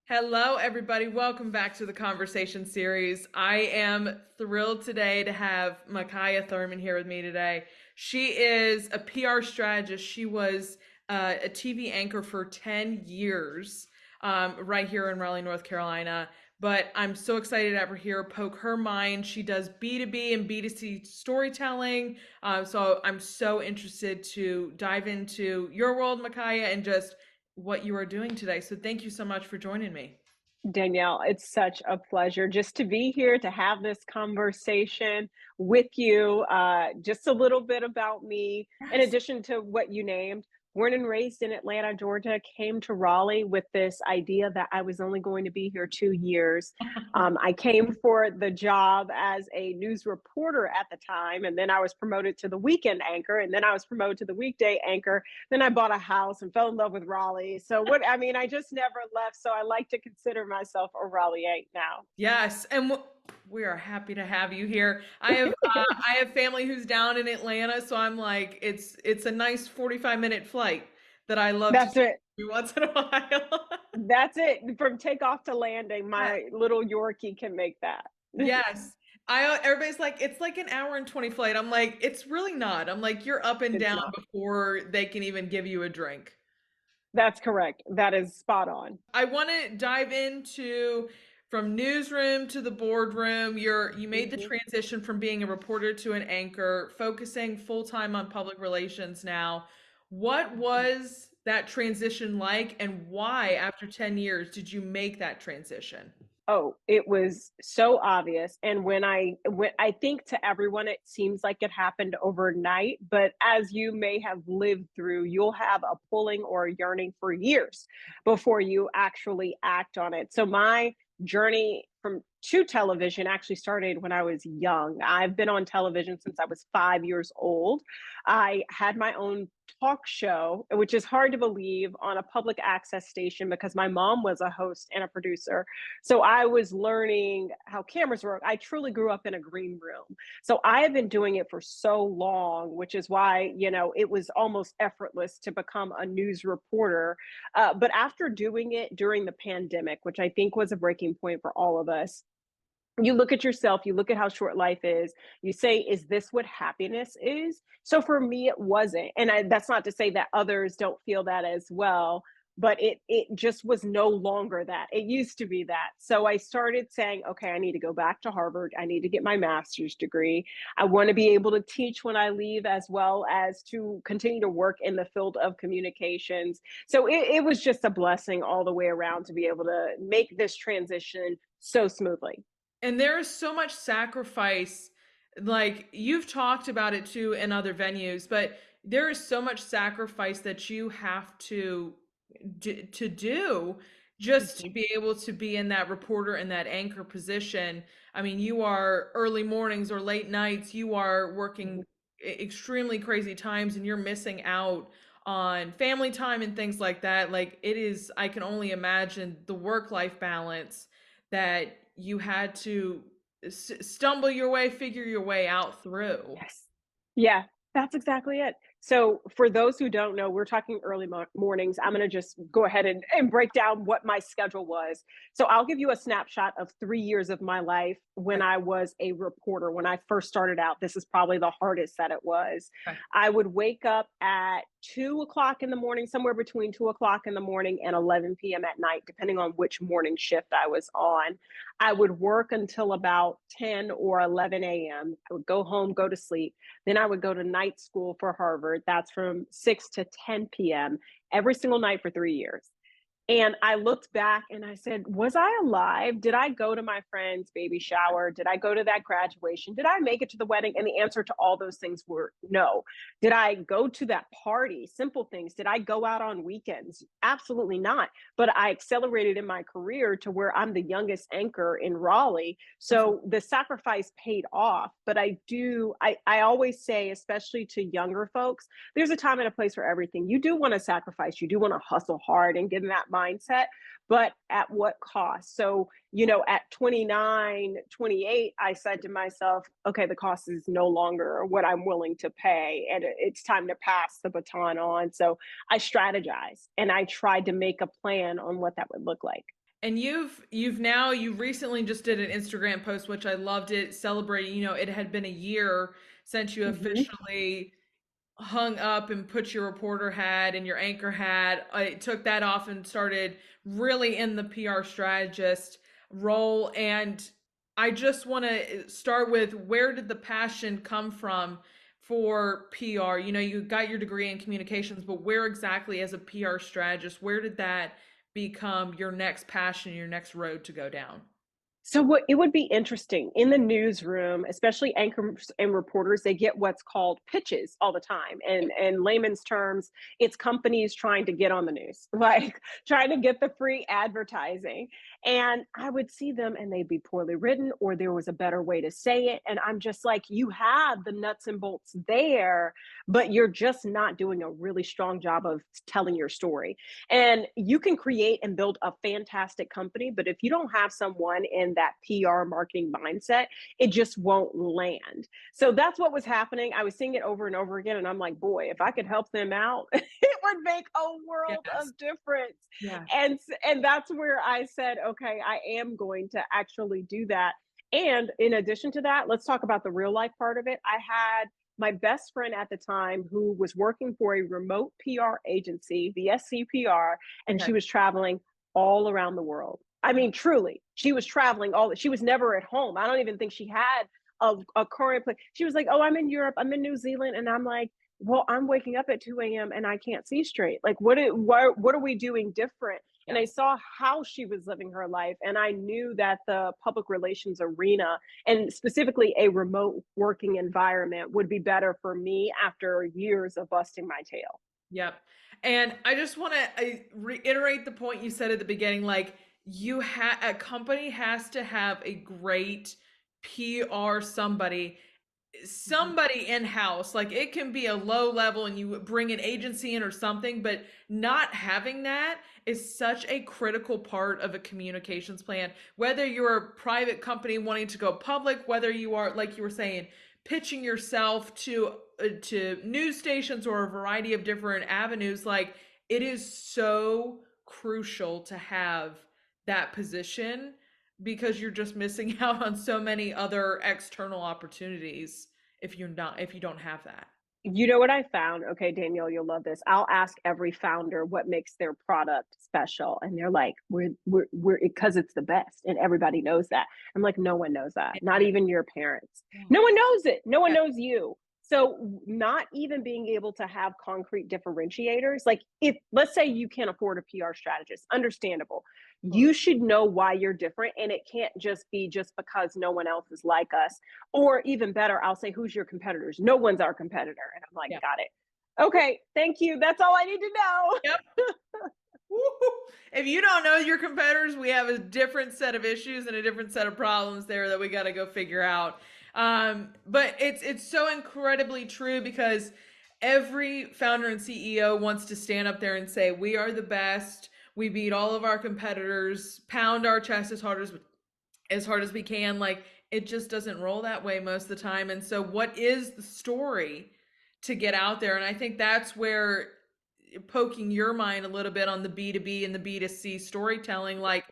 Hello, everybody. Welcome back to the conversation series. I am thrilled today to have Mikaya Thurmond here with me today. She is a PR strategist. She was a TV anchor for 10 years right here in Raleigh, North Carolina. But I'm so excited to have her here, poke her mind. She does B2B and B2C storytelling. So I'm so interested to dive into your world, Mikaya, and just what you are doing today. So thank you so much for joining me. Danielle, it's such a pleasure just to be here to have this conversation with you. Just a little bit about me, in Yes. addition to what you named. Born and raised in Atlanta, Georgia, came to Raleigh with this idea that I was only going to be here 2 years. I came for the job as a news reporter at the time, and then I was promoted to the weekend anchor, and then I was promoted to the weekday anchor. Then I bought a house and fell in love with Raleigh. So I just never left. So I like to consider myself a Raleighite now. Yes, and we are happy to have you here. I have family who's down in Atlanta, so I'm like it's a nice 45-minute flight that I love to That's take it. every once in a while. That's it. From takeoff to landing, Yes. my little Yorkie can make that. Yes. I everybody's like it's like an hour and 20 flight. I'm like it's really not. I'm like you're up and It's down not. before they can even give you a drink. That's correct. That is spot on. I want to dive into from newsroom to the boardroom. You made the Mhm. transition from being a reporter to an anchor, focusing full time on public relations now. What was that transition like, and why, after 10 years, did you make that transition? Oh, it was so obvious. And when I think to everyone, it seems like it happened overnight. But as you may have lived through, you'll have a pulling or a yearning for years before you actually act on it. So my journey from to television actually started when I was young. I've been on television since I was 5 years old. I had my own talk show, which is hard to believe, on a public access station because my mom was a host and a producer, so I was learning how cameras work. I truly grew up in a green room. So I have been doing it for so long, which is why, it was almost effortless to become a news reporter. But after doing it during the pandemic, which I think was a breaking point for all of us, you look at yourself, you look at how short life is, you say, is this what happiness is? So for me, it wasn't. And that's not to say that others don't feel that as well, but it just was no longer that. It used to be that. So I started saying, okay, I need to go back to Harvard. I need to get my master's degree. I want to be able to teach when I leave, as well as to continue to work in the field of communications. So it was just a blessing all the way around to be able to make this transition so smoothly. And there is so much sacrifice. Like you've talked about it too in other venues, but there is so much sacrifice that you have to do just to Mhm. be able to be in that reporter and that anchor position. I mean, you are early mornings or late nights, you are working Mhm. extremely crazy times, and you're missing out on family time and things like that. Like it is, I can only imagine the work-life balance that you had to stumble your way, figure your way out through. Yes. Yeah, that's exactly it. So, for those who don't know, we're talking early mornings. I'm going to just go ahead and break down what my schedule was. So, I'll give you a snapshot of 3 years of my life when Okay. I was a reporter. When I first started out, this is probably the hardest that it was. Okay. I would wake up at 2 o'clock in the morning, somewhere between 2 o'clock in the morning and 11 p.m. at night, depending on which morning shift I was on. I would work until about 10 or 11 a.m. I would go home, go to sleep. Then I would go to night school for Harvard. That's from 6 to 10 p.m. every single night for 3 years. And I looked back and I said, was I alive? Did I go to my friend's baby shower? Did I go to that graduation? Did I make it to the wedding? And the answer to all those things were no. Did I go to that party? Simple things. Did I go out on weekends? Absolutely not. But I accelerated in my career to where I'm the youngest anchor in Raleigh. That's So the sacrifice paid off. But I always say, especially to younger folks, there's a time and a place for everything. You do want to sacrifice, you do want to hustle hard and get in that mindset, but at what cost? So, at 29, 28, I said to myself, okay, the cost is no longer what I'm willing to pay, and it's time to pass the baton on. So I strategized and I tried to make a plan on what that would look like. And you recently just did an Instagram post, which I loved it, celebrating, it had been a year since you Mhm. officially hung up and put your reporter hat and your anchor hat. I took that off and started really in the PR strategist role. And I just want to start with, where did the passion come from for PR? You got your degree in communications, but where exactly, as a PR strategist, where did that become your next passion, your next road to go down? So what it would be interesting in the newsroom, especially anchors and reporters, they get what's called pitches all the time. And in layman's terms, it's companies trying to get on the news, like trying to get the free advertising. And I would see them and they'd be poorly written, or there was a better way to say it. And I'm just like, you have the nuts and bolts there, but you're just not doing a really strong job of telling your story. And you can create and build a fantastic company, but if you don't have someone in that PR marketing mindset, it just won't land. So that's what was happening. I was seeing it over and over again. And I'm like, boy, if I could help them out, it would make a world Yes. of difference. Yes. And that's where I said, okay, I am going to actually do that. And in addition to that, let's talk about the real life part of it. I had my best friend at the time who was working for a remote PR agency, the SCPR, and Okay. she was traveling all around the world. I mean, truly, she was traveling she was never at home. I don't even think she had a current place. She was like, oh, I'm in Europe, I'm in New Zealand. And I'm like, well, I'm waking up at 2 a.m. and I can't see straight. Like, what are we doing different? And I Yes. saw how she was living her life. And I knew that the public relations arena, and specifically a remote working environment, would be better for me after years of busting my tail. Yep. And I just want to reiterate the point you said at the beginning, like, a company has to have a great PR Mhm. somebody in house. Like, it can be a low level and you bring an agency in or something, but not having that is such a critical part of a communications plan. Whether you're a private company wanting to go public, whether you are, like you were saying, pitching yourself to news stations or a variety of different avenues, like, it is so crucial to have that position, because you're just missing out on so many other external opportunities if you don't have that. You know what I found? Okay, Danielle, you'll love this. I'll ask every founder what makes their product special. And they're like, we're, because it's the best. And everybody knows that. I'm like, no one knows that. Not Yeah. even your parents. Yeah. No one knows it. No one Yeah. knows you. So, not even being able to have concrete differentiators, like if, let's say you can't afford a PR strategist, understandable. Totally. You should know why you're different. And it can't just be just because no one else is like us. Or even better, I'll say, who's your competitors? No one's our competitor. And I'm like, Yeah. got it. Okay, thank you. That's all I need to know. Yep. Woo-hoo. If you don't know your competitors, we have a different set of issues and a different set of problems there that we got to go figure out. But it's so incredibly true, because every founder and CEO wants to stand up there and say, we are the best. We beat all of our competitors, pound our chest as hard as we can. Like, it just doesn't roll that way most of the time. And so, what is the story to get out there? And I think that's where, poking your mind a little bit on the B2B and the B2C storytelling, like,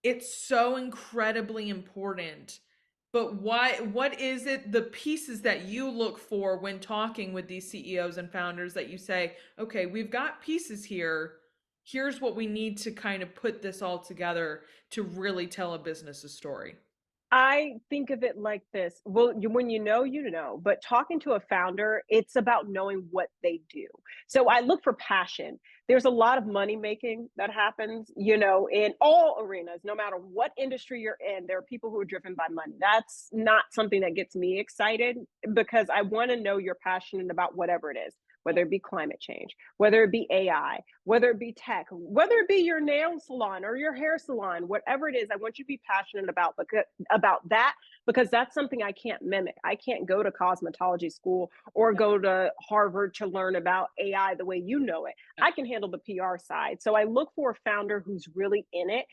it's so incredibly important. But what is it, the pieces that you look for when talking with these CEOs and founders, that you say, okay, we've got pieces here. Here's what we need to kind of put this all together to really tell a business's story. I think of it like this. Well, when you know, but talking to a founder, it's about knowing what they do. So I look for passion. There's a lot of money making that happens, in all arenas, no matter what industry you're in. There are people who are driven by money. That's not something that gets me excited, because I want to know you're passionate about whatever it is, whether it be climate change, whether it be AI, whether it be tech, whether it be your nail salon or your hair salon, whatever it is. I want you to be passionate about that, because that's something I can't mimic. I can't go to cosmetology school or go to Harvard to learn about AI the way you know it. I can handle the PR side. So I look for a founder who's really in it.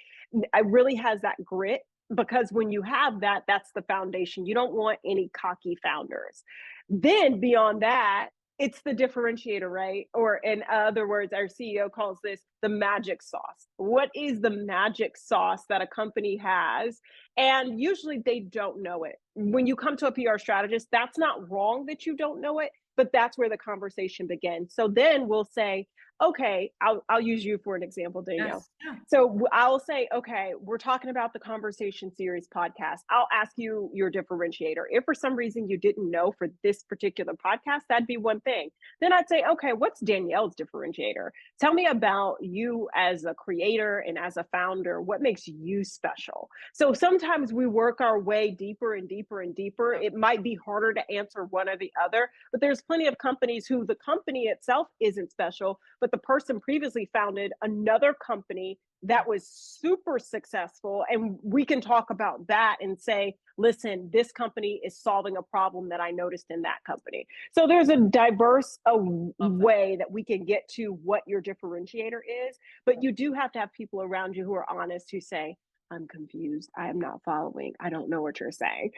I really has that grit, because when you have that, that's the foundation. You don't want any cocky founders. Then beyond that, It's the differentiator, right? Or in other words, our CEO calls this the magic sauce. What is the magic sauce that a company has? And usually they don't know it. When you come to a PR strategist, that's not wrong that you don't know it, but that's where the conversation begins. So then we'll say, okay, I'll use you for an example, Danielle. Yes. Yeah. So I'll say, okay, we're talking about the conversation series podcast. I'll ask you your differentiator. If for some reason you didn't know for this particular podcast, that'd be one thing. Then I'd say, okay, what's Danielle's differentiator? Tell me about you as a creator and as a founder. What makes you special? So sometimes we work our way deeper and deeper and deeper. It might be harder to answer one or the other, but there's plenty of companies who the company itself isn't special, but the person previously founded another company that was super successful. And we can talk about that and say, listen, this company is solving a problem that I noticed in that company. So there's a diverse Love that. way that we can get to what your differentiator is. But you do have to have people around you who are honest, who say, I'm confused. I am not following. I don't know what you're saying.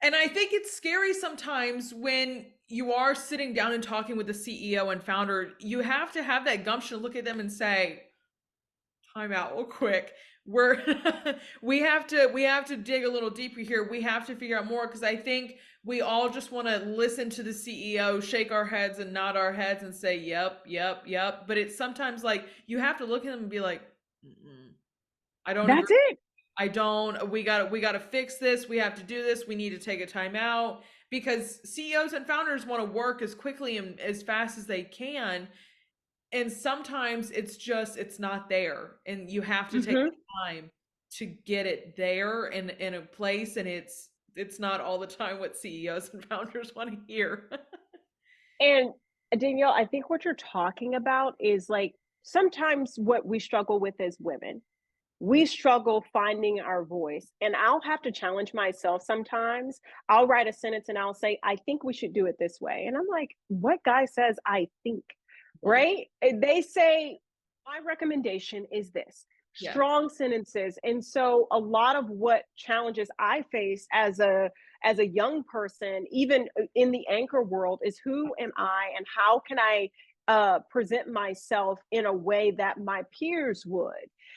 And I think it's scary sometimes when you are sitting down and talking with the CEO and founder, you have to have that gumption to look at them and say, time out real quick. We're we have to dig a little deeper here. We have to figure out more because I think we all just want to listen to the CEO, shake our heads and nod our heads and say, "Yep, yep, yep." But it's sometimes like you have to look at them and be like, mm-mm, "I don't agree. That's it. I don't. We got to fix this. We have to do this. We need to take a time out." Because CEOs and founders want to work as quickly and as fast as they can, and sometimes it's not there, and you have to take Hmm. the time to get it there in a place, and it's not all the time what CEOs and founders want to hear. And Danielle, I think what you're talking about is like sometimes what we struggle with as women. We struggle finding our voice. And I'll have to challenge myself sometimes. I'll write a sentence and I'll say, I think we should do it this way. And I'm like, what guy says I think? Right. Right? They say, my recommendation is this. Yes. Strong sentences. And so a lot of what challenges I face as a young person, even in the anchor world, is who am I and how can I present myself in a way that my peers would.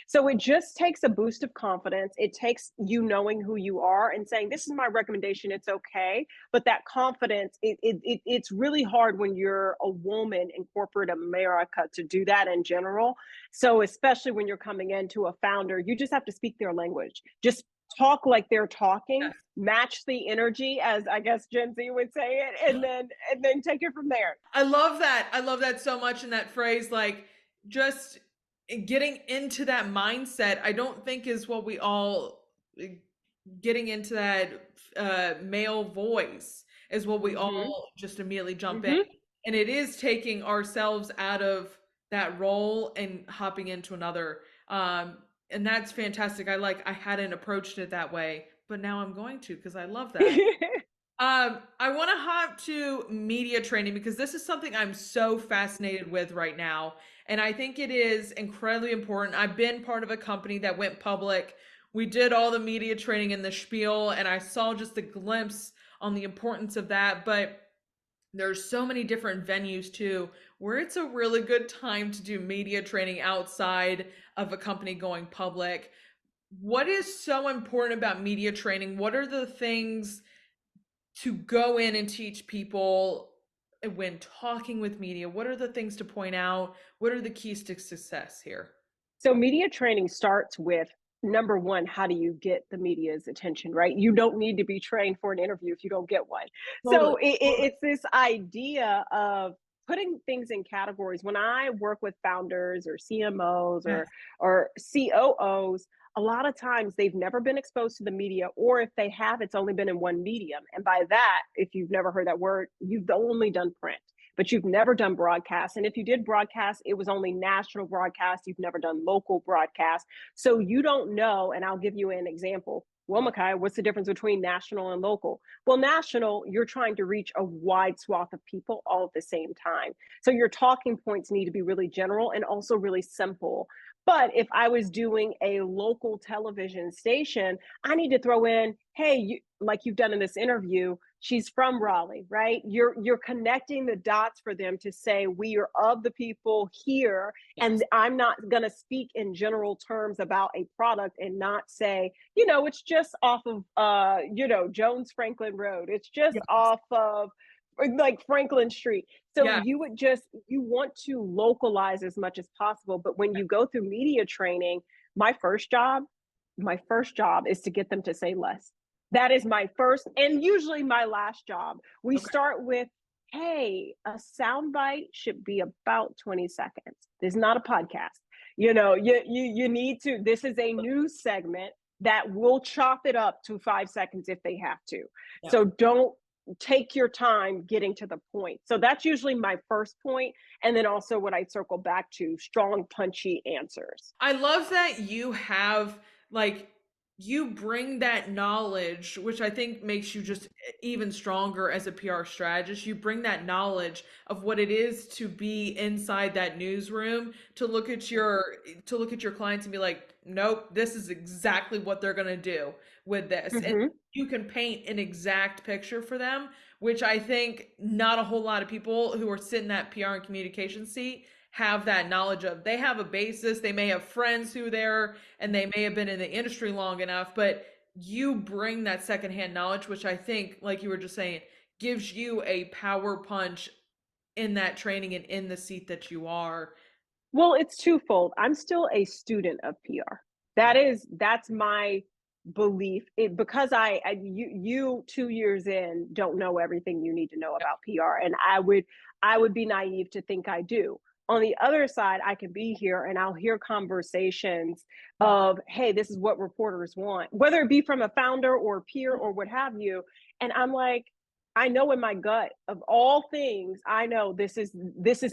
So it just takes a boost of confidence. It takes you knowing who you are and saying, this is my recommendation. It's okay. But that confidence, it's really hard when you're a woman in corporate America to do that in general. So especially when you're coming into a founder, you just have to speak their language. Just talk like they're talking, Yes. match the energy, as I guess Gen Z would say it, and then take it from there. I love that. I love that so much in that phrase, like just getting into that mindset. I don't think is what we all getting into that male voice is what we Hmm. all just immediately jump in. Hmm. And it is taking ourselves out of that role and hopping into another. And that's fantastic. I hadn't approached it that way, but now I'm going to because I love that. I want to hop to media training because this is something I'm so fascinated with right now. And I think it is incredibly important. I've been part of a company that went public. We did all the media training in the spiel, and I saw just a glimpse on the importance of that. But there's so many different venues too where it's a really good time to do media training outside of a company going public. What is so important about media training? What are the things to go in and teach people when talking with media? What are the things to point out? What are the keys to success here? So media training starts with number one, how do you get the media's attention, right? You don't need to be trained for an interview if you don't get one. Totally. So it's this idea of putting things in categories. When I work with founders or CMOs Yes. or COOs, a lot of times they've never been exposed to the media, or if they have, it's only been in one medium. And by that, if you've never heard that word, you've only done print, but you've never done broadcast. And if you did broadcast, it was only national broadcast. You've never done local broadcast. So you don't know. And I'll give you an example. Well, Mikaya, what's the difference between national and local? Well, national, you're trying to reach a wide swath of people all at the same time. So your talking points need to be really general and also really simple. But if I was doing a local television station, I need to throw in, hey, like you've done in this interview, she's from Raleigh, right? You're connecting the dots for them to say we are of the people here, Yes. and I'm not going to speak in general terms about a product and not say, it's just off of Jones Franklin Road. It's just Yes. off of like Franklin Street. So Yeah. you want to localize as much as possible. But when you go through media training, my first job, my first job is to get them to say less. That is my first and usually my last job. We Okay. start with, hey, a soundbite should be about 20 seconds. This is not a podcast. You need to, this is a news segment that will chop it up to 5 seconds if they have to. Yeah. So don't take your time getting to the point. So that's usually my first point. And then also what I circle back to, strong, punchy answers. I love that you have like you bring that knowledge, which I think makes you just even stronger as a PR strategist. You bring that knowledge of what it is to be inside that newsroom, to look at your clients and be like, nope, this is exactly what they're gonna do with this. And Mm-hmm. you can paint an exact picture for them, which I think not a whole lot of people who are sitting that PR and communication seat have that knowledge of. They have a basis, they may have friends who there and they may have been in the industry long enough, but you bring that secondhand knowledge, which I think, like you were just saying, gives you a power punch in that training and in the seat that you are. Well, it's twofold. I'm still a student of PR. That's my belief. Because you 2 years in don't know everything you need to know about PR, and I would be naive to think I do. On the other side, I can be here and I'll hear conversations of, hey, this is what reporters want, whether it be from a founder or a peer or what have you. And I'm like, I know in my gut of all things, I know this is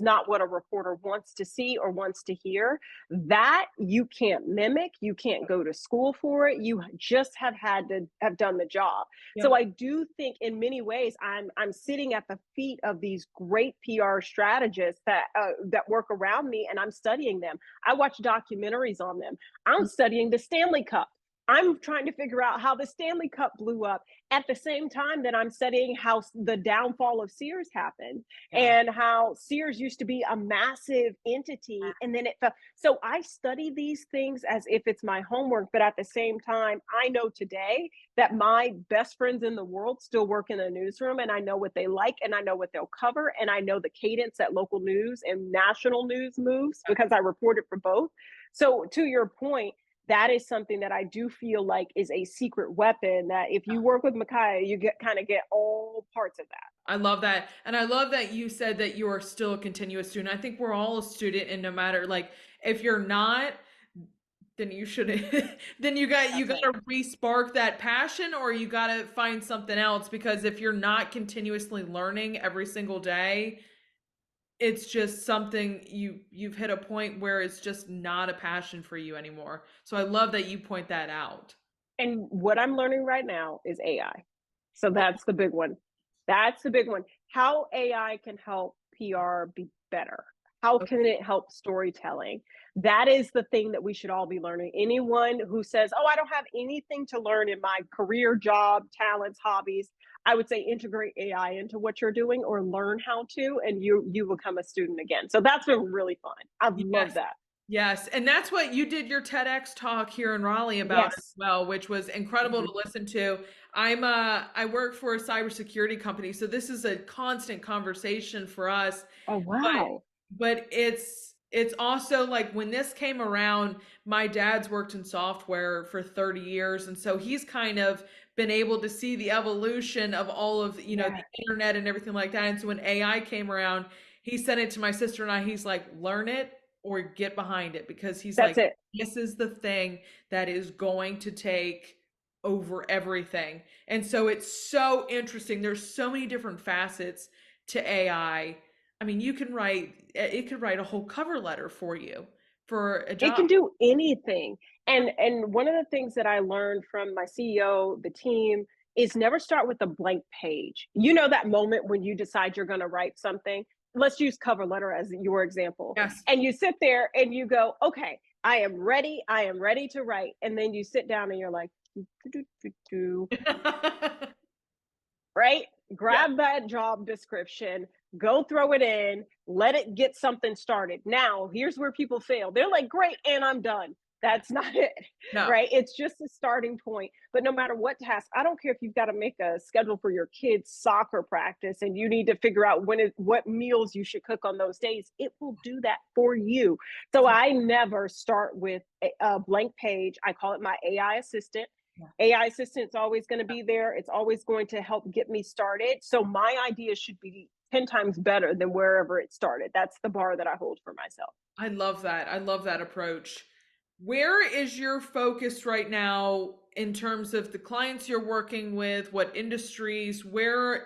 not what a reporter wants to see or wants to hear. That you can't mimic, you can't go to school for it. You just have had to have done the job. So Yep. I do think in many ways I'm sitting at the feet of these great PR strategists that work around me, and I'm studying them. I watch documentaries on them. I'm studying the Stanley Cup. I'm trying to figure out how the Stanley Cup blew up at the same time that I'm studying how the downfall of Sears happened Yeah. and how Sears used to be a massive entity and then it fell. So I study these things as if it's my homework, but at the same time, I know today that my best friends in the world still work in a newsroom, and I know what they like and I know what they'll cover and I know the cadence that local news and national news moves because I reported for both. So to your point, that is something that I do feel like is a secret weapon that if you work with Mikaya, you get all parts of that. I love that. And I love that you said that you are still a continuous student. I think we're all a student, and no matter like if you're not, then you should then you That's got right. to re-spark that passion, or you got to find something else, because if you're not continuously learning every single day, it's just something you've hit a point where it's just not a passion for you anymore. So I love that you point that out. And what I'm learning right now is AI. So that's the big one. That's the big one. How AI can help PR be better. How can it help storytelling? That is the thing that we should all be learning. Anyone who says, "Oh, I don't have anything to learn in my career, job, talents, hobbies," I would say integrate AI into what you're doing or learn how to, and you become a student again. So that's been really fun. I've loved Yes. that. Yes, and that's what you did your TEDx talk here in Raleigh about as Yes. well, which was incredible Mhm. to listen to. I work for a cybersecurity company, so this is a constant conversation for us. Oh, But wow. it's also like when this came around, my dad's worked in software for 30 years, and so he's kind of been able to see the evolution of all of, the Yeah, internet and everything like that. And so when AI came around, he sent it to my sister and I. He's like, learn it or get behind it, because he's that's like, it. this is the thing that is going to take over everything. And so it's so interesting. There's so many different facets to I mean, it could write a whole cover letter for you for a It can job. do anything. And one of the things that I learned from my CEO, the team, is never start with a blank page. You know that moment when you decide you're going to write something? Let's use cover letter as your example. Yes. And you sit there and you go, "Okay, I am ready. I am ready to write. And then you sit down and you're like, "Do, do, do, do, right? Yeah. Grab that job description, go throw it in, let it get something started. Now, here's where people fail. They're like, great, and I'm done. That's not it, No. right? It's just a starting point. But no matter what task, I don't care if you've got to make a schedule for your kids' soccer practice and you need to figure out what meals you should cook on those days. It will do that for you. So I never start with a blank page. I call it my AI assistant. Yeah. AI assistant's always going to be there. It's always going to help get me started. So my idea should be 10 times better than wherever it started. That's the bar that I hold for myself. I love that. I love that approach. Where is your focus right now in terms of the clients you're working with? What industries? Where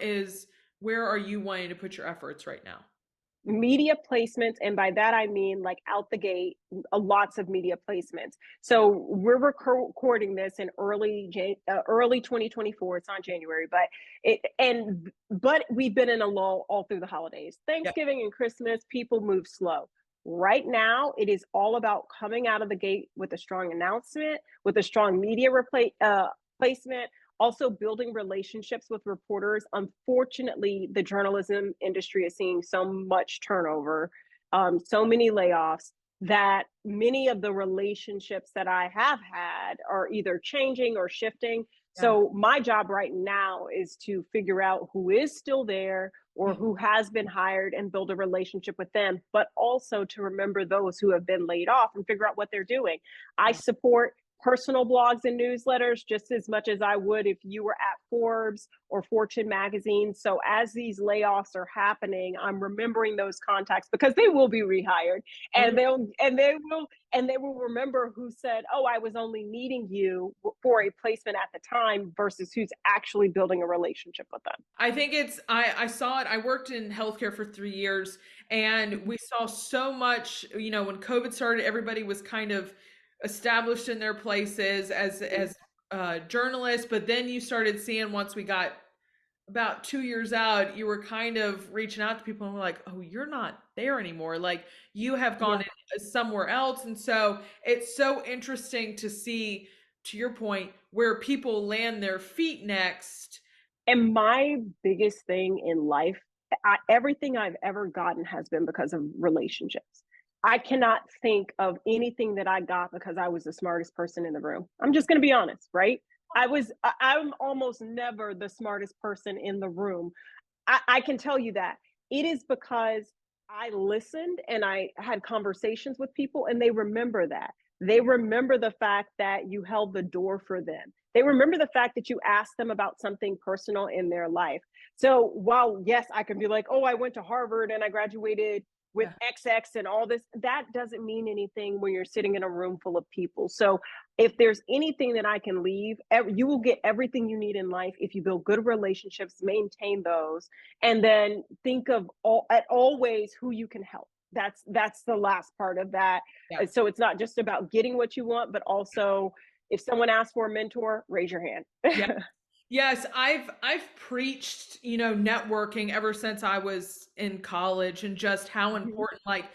are you wanting to put your efforts right now? Media placements, and by that I mean like out the gate, lots of media placements. So we're recording this in early 2024. It's not January, but we've been in a lull all through the holidays. Yeah. Thanksgiving and Christmas, people move slow. Right now, it is all about coming out of the gate with a strong announcement, with a strong placement, also building relationships with reporters. Unfortunately, the journalism industry is seeing so much turnover, so many layoffs, that many of the relationships that I have had are either changing or shifting. Yeah. So my job right now is to figure out who is still there or Yeah. who has been hired and build a relationship with them, but also to remember those who have been laid off and figure out what they're doing. I Yeah. support personal blogs and newsletters just as much as I would if you were at Forbes or Fortune magazine. So as these layoffs are happening, I'm remembering those contacts because they will be rehired, Oh, yeah. and they will remember who said, "Oh, I was only needing you for a placement at the time," versus who's actually building a relationship with them. I think I saw it. I worked in healthcare for 3 years and we saw so much, when COVID started, everybody was kind of established in their places as journalists, but then you started seeing once we got about 2 years out, you were kind of reaching out to people and were like, oh, you're not there anymore. Like you have gone Yeah. in somewhere else. And so it's so interesting to see, to your point, where people land their feet next. And my biggest thing in life, everything I've ever gotten has been because of relationships. I cannot think of anything that I got because I was the smartest person in the room. I'm just going to be honest, right? I'm almost never the smartest person in the room. I can tell you that it is because I listened and I had conversations with people and they remember that. They remember the fact that you held the door for them. They remember the fact that you asked them about something personal in their life. So while, yes, I can be like, oh, I went to Harvard and I graduated with Yeah. XX and all this, that doesn't mean anything when you're sitting in a room full of people. So if there's anything that I can leave, you will get everything you need in life if you build good relationships, maintain those, and then think of always who you can help. That's the last part of that. Yeah. So it's not just about getting what you want, but also if someone asks for a mentor, raise your hand. Yeah. Yes, I've preached, networking ever since I was in college and just how Mhm. important, like,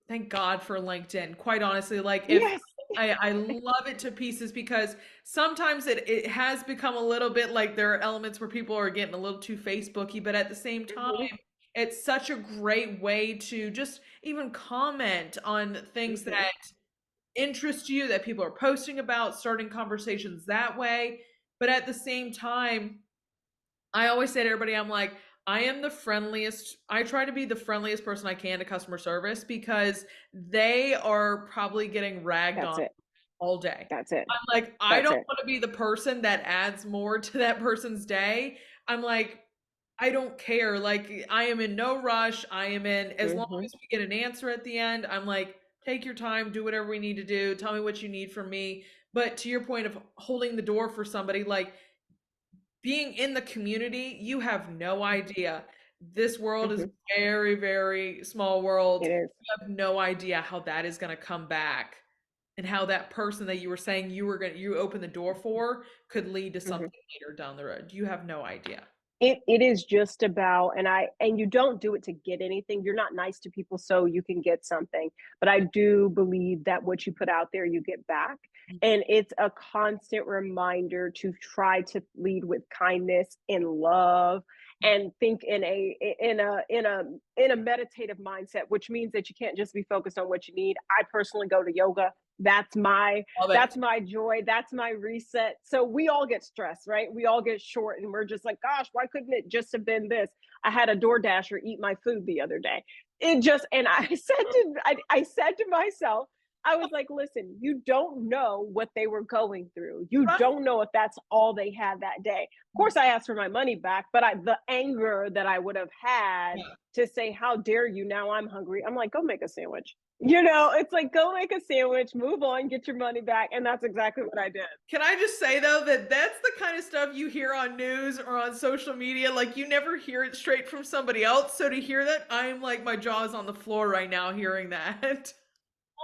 thank God for LinkedIn. Quite honestly, like if Yes. I love it to pieces because sometimes it has become a little bit like there are elements where people are getting a little too Facebooky, but at the same time, Mhm. it's such a great way to just even comment on things Mhm. that interest you, that people are posting about, starting conversations that way. But at the same time, I always say to everybody, I'm like, I try to be the friendliest person I can to customer service because they are probably getting ragged That's on it. all day. That's it. I'm like, I That's don't it. want to be the person that adds more to that person's day. I'm like, I don't care. Like, I am in no rush. I am in, as long Mhm. as we get an answer at the end, I'm like, take your time, do whatever we need to do. Tell me what you need from me. But to your point of holding the door for somebody, like, being in the community, you have no idea. This world is Mhm. very, very small world. It is. You have no idea how that is going to come back and how that person that you were saying you open the door for could lead to Mhm. something later down the road. You have no idea. It is just about, and you don't do it to get anything. You're not nice to people so you can get something. But I do believe that what you put out there, you get back. And it's a constant reminder to try to lead with kindness and love and think in a meditative mindset, which means that you can't just be focused on what you need. I personally go to yoga. That's my Love it. that's my joy. That's my reset. So we all get stressed, right? We all get short and we're just like, gosh, why couldn't it just have been this? I had a DoorDasher eat my food the other day. It just, and I said to myself, I was like, listen, you don't know what they were going through. You Right. don't know if that's all they had that day. Of course, I asked for my money back, but the anger that I would have had Yeah. to say, how dare you? Now I'm hungry. I'm like, go make a sandwich. It's like, go make a sandwich, move on, get your money back. And that's exactly what I did. Can I just say though that that's the kind of stuff you hear on news or on social media, like you never hear it straight from somebody else. So to hear that, I'm like my jaw's on the floor right now hearing that.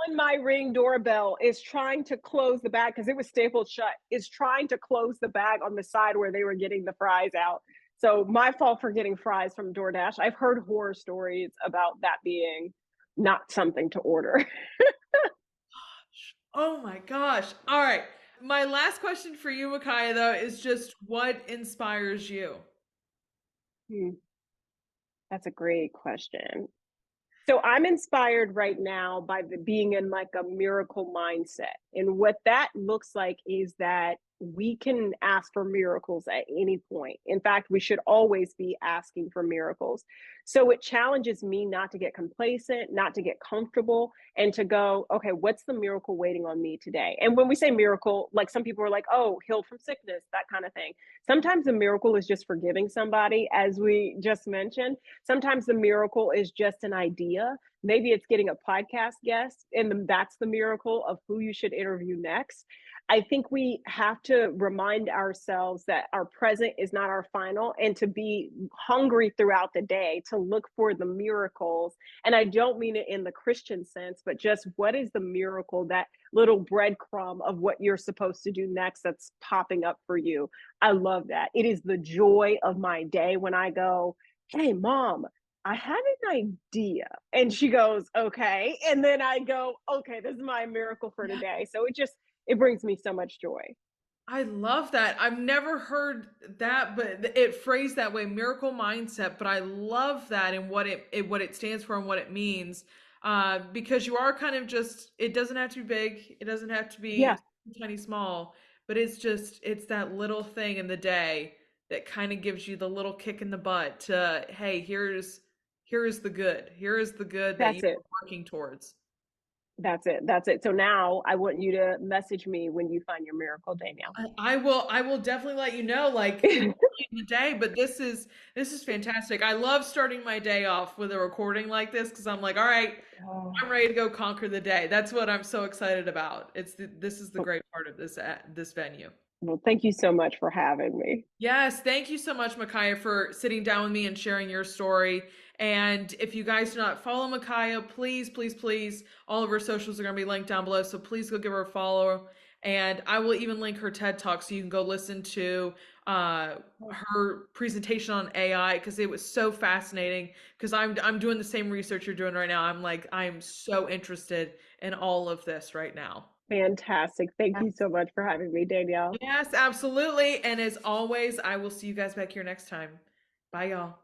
On my Ring doorbell is trying to close the bag because it was stapled shut, is trying to close the bag on the side where they were getting the fries out. So my fault for getting fries from DoorDash. I've heard horror stories about that being not something to order. Oh my gosh. All right. My last question for you, Mikaya, though, is just what inspires you? Hmm, that's a great question. So I'm inspired right now by being in like a miracle mindset. And what that looks like is that we can ask for miracles at any point. In fact, we should always be asking for miracles. So it challenges me not to get complacent, not to get comfortable, and to go, okay, what's the miracle waiting on me today? And when we say miracle, like some people are like, oh, healed from sickness, that kind of thing. Sometimes the miracle is just forgiving somebody, as we just mentioned. Sometimes the miracle is just an idea. Maybe it's getting a podcast guest, and that's the miracle of who you should interview next. I think we have to remind ourselves that our present is not our final, and to be hungry throughout the day to look for the miracles. And I don't mean it in the Christian sense, but just what is the miracle, that little breadcrumb of what you're supposed to do next that's popping up for you. I love that. It is the joy of my day when I go, hey, mom, I had an idea. And she goes, okay. And then I go, okay, this is my miracle for Yeah. today. So it brings me so much joy. I love that. I've never heard that, but it phrased that way, miracle mindset. But I love that and what it stands for and what it means. Because you are kind of just, it doesn't have to be big, it doesn't have to be Yeah, tiny small, but it's that little thing in the day that kind of gives you the little kick in the butt to, hey, here's the good. Here is the good that you that's it. are working towards. That's it. That's it. So now I want you to message me when you find your miracle, Danielle. I will definitely let you know, like, in the day, but this is fantastic. I love starting my day off with a recording like this because I'm like, all right, Oh, I'm ready to go conquer the day. That's what I'm so excited about. This is the great part of this venue. well, thank you so much for having me. Yes, thank you so much, Mikaya, for sitting down with me and sharing your story. And if you guys do not follow Mikaya, please, please, please, all of her socials are going to be linked down below. So please go give her a follow. And I will even link her TED Talk so you can go listen to her presentation on AI because it was so fascinating. Because I'm doing the same research you're doing right now. I'm so interested in all of this right now. Fantastic. Thank you so much for having me, Danielle. Yes, absolutely. And as always, I will see you guys back here next time. Bye, y'all.